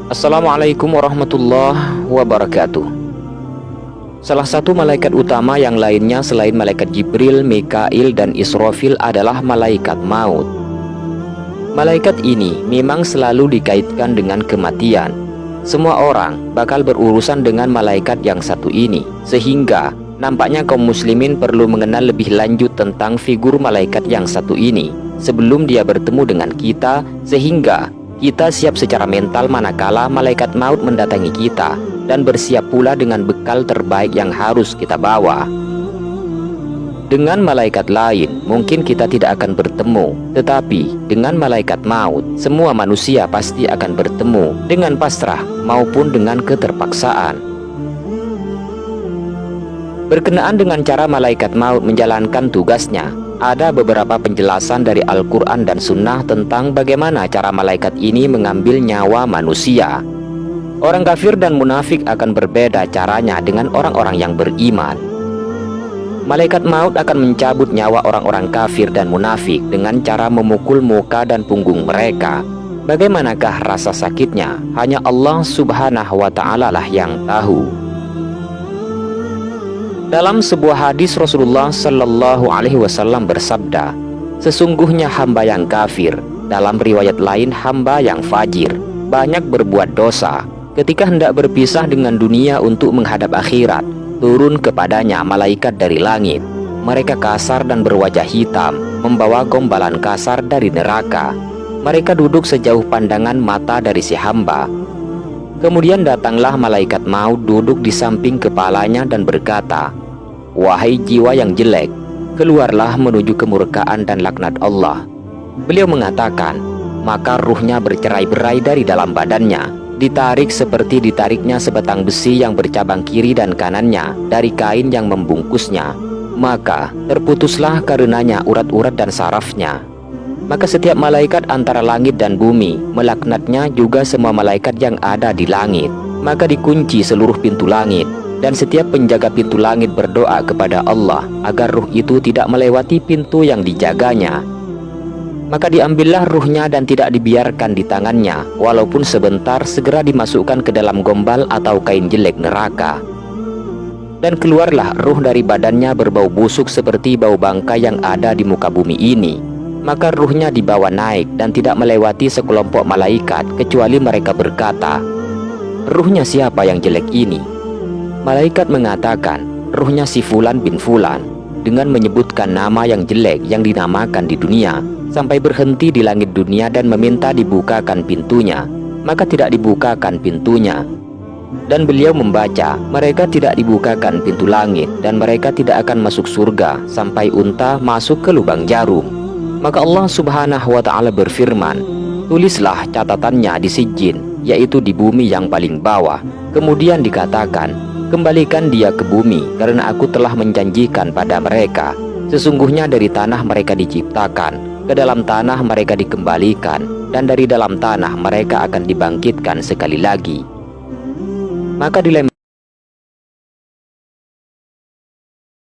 Assalamualaikum warahmatullahi wabarakatuh. Salah satu malaikat utama yang lainnya selain malaikat Jibril, Mikail, dan Israfil adalah malaikat maut. Malaikat ini memang selalu dikaitkan dengan kematian. Semua orang bakal berurusan dengan malaikat yang satu ini, sehingga nampaknya kaum muslimin perlu mengenal lebih lanjut tentang figur malaikat yang satu ini sebelum dia bertemu dengan kita, sehingga kita siap secara mental manakala malaikat maut mendatangi kita, dan bersiap pula dengan bekal terbaik yang harus kita bawa. Dengan malaikat lain mungkin kita tidak akan bertemu, tetapi dengan malaikat maut semua manusia pasti akan bertemu dengan pasrah maupun dengan keterpaksaan. Berkenaan dengan cara malaikat maut menjalankan tugasnya, ada beberapa penjelasan dari Al-Quran dan Sunnah tentang bagaimana cara malaikat ini mengambil nyawa manusia. Orang kafir dan munafik akan berbeda caranya dengan orang-orang yang beriman. Malaikat maut akan mencabut nyawa orang-orang kafir dan munafik dengan cara memukul muka dan punggung mereka. Bagaimanakah rasa sakitnya? Hanya Allah Subhanahu wa Ta'ala lah yang tahu. Dalam sebuah hadis Rasulullah Shallallahu Alaihi Wasallam bersabda, sesungguhnya hamba yang kafir, dalam riwayat lain hamba yang fajir, banyak berbuat dosa. Ketika hendak berpisah dengan dunia untuk menghadap akhirat, turun kepadanya malaikat dari langit. Mereka kasar dan berwajah hitam, membawa gombalan kasar dari neraka. Mereka duduk sejauh pandangan mata dari si hamba. Kemudian datanglah malaikat maut duduk di samping kepalanya dan berkata, "Wahai jiwa yang jelek, keluarlah menuju kemurkaan dan laknat Allah." Beliau mengatakan, maka ruhnya bercerai-berai dari dalam badannya, ditarik seperti ditariknya sebatang besi yang bercabang kiri dan kanannya dari kain yang membungkusnya. Maka terputuslah karenanya urat-urat dan sarafnya. Maka setiap malaikat antara langit dan bumi melaknatnya, juga semua malaikat yang ada di langit. Maka dikunci seluruh pintu langit, dan setiap penjaga pintu langit berdoa kepada Allah agar ruh itu tidak melewati pintu yang dijaganya. Maka diambillah ruhnya dan tidak dibiarkan di tangannya, walaupun sebentar, segera dimasukkan ke dalam gombal atau kain jelek neraka. Dan keluarlah ruh dari badannya berbau busuk seperti bau bangkai yang ada di muka bumi ini. Maka ruhnya dibawa naik dan tidak melewati sekelompok malaikat, kecuali mereka berkata, "Ruhnya siapa yang jelek ini?" Malaikat mengatakan, "Ruhnya si Fulan bin Fulan," dengan menyebutkan nama yang jelek yang dinamakan di dunia, sampai berhenti di langit dunia dan meminta dibukakan pintunya. Maka tidak dibukakan pintunya. Dan beliau membaca, mereka tidak dibukakan pintu langit, dan mereka tidak akan masuk surga sampai unta masuk ke lubang jarum. Maka Allah Subhanahu wa Ta'ala berfirman, "Tulislah catatannya di sijjin," yaitu di bumi yang paling bawah. Kemudian dikatakan, "Kembalikan dia ke bumi, karena aku telah menjanjikan pada mereka, sesungguhnya dari tanah mereka diciptakan, ke dalam tanah mereka dikembalikan, dan dari dalam tanah mereka akan dibangkitkan sekali lagi." Maka dilempar